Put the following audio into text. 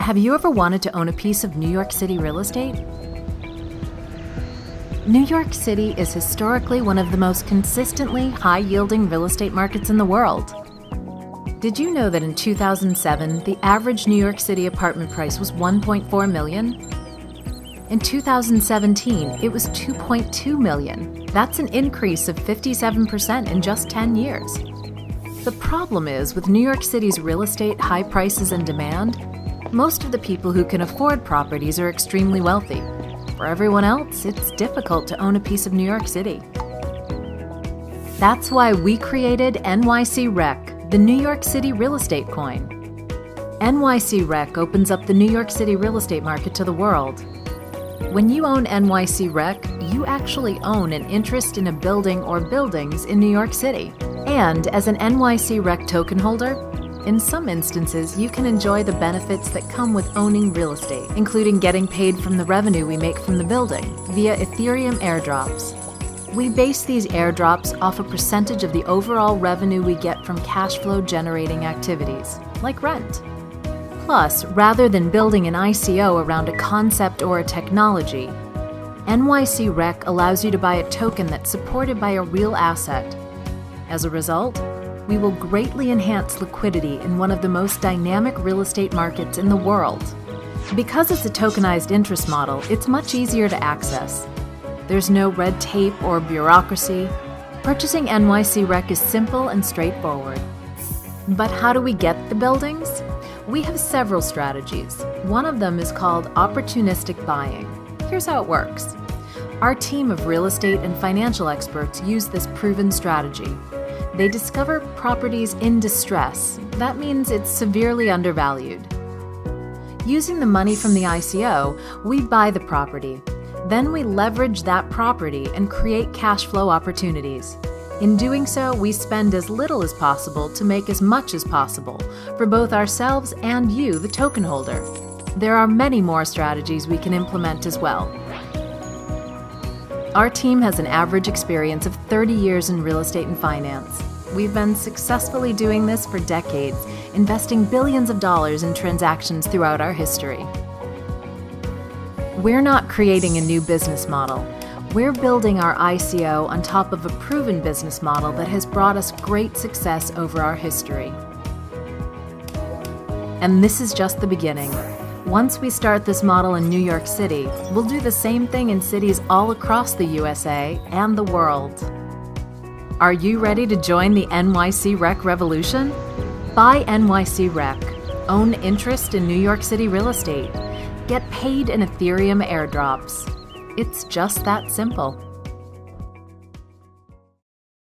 Have you ever wanted to own a piece of New York City real estate? New York City is historically one of the most consistently high-yielding real estate markets in the world. Did you know that in 2007, the average New York City apartment price was $1.4 million? In 2017, it was $2.2 million. That's an increase of 57% in just 10 years. The problem is, with New York City's real estate high prices and demand, most of the people who can afford properties are extremely wealthy. For everyone else, it's difficult to own a piece of New York City. That's why we created NYCREC, the New York City real estate coin. NYCREC opens up the New York City real estate market to the world. When you own NYCREC, you actually own an interest in a building or buildings in New York City. And as an NYCREC token holder, in some instances, you can enjoy the benefits that come with owning real estate, including getting paid from the revenue we make from the building via Ethereum airdrops. We base these airdrops off a percentage of the overall revenue we get from cash flow generating activities, like rent. Plus, rather than building an ICO around a concept or a technology, NYCREC allows you to buy a token that's supported by a real asset. As a result, we will greatly enhance liquidity in one of the most dynamic real estate markets in the world. Because it's a tokenized interest model, it's much easier to access. There's no red tape or bureaucracy. Purchasing NYCREC is simple and straightforward. But how do we get the buildings? We have several strategies. One of them is called opportunistic buying. Here's how it works. Our team of real estate and financial experts use this proven strategy. They discover properties in distress. That means it's severely undervalued. Using the money from the ICO, we buy the property. Then we leverage that property and create cash flow opportunities. In doing so, we spend as little as possible to make as much as possible for both ourselves and you, the token holder. There are many more strategies we can implement as well. Our team has an average experience of 30 years in real estate and finance. We've been successfully doing this for decades, investing billions of dollars in transactions throughout our history. We're not creating a new business model. We're building our ICO on top of a proven business model that has brought us great success over our history. And this is just the beginning. Once we start this model in New York City, we'll do the same thing in cities all across the USA and the world. Are you ready to join the NYCREC revolution? Buy NYCREC. Own interest in New York City real estate. Get paid in Ethereum airdrops. It's just that simple.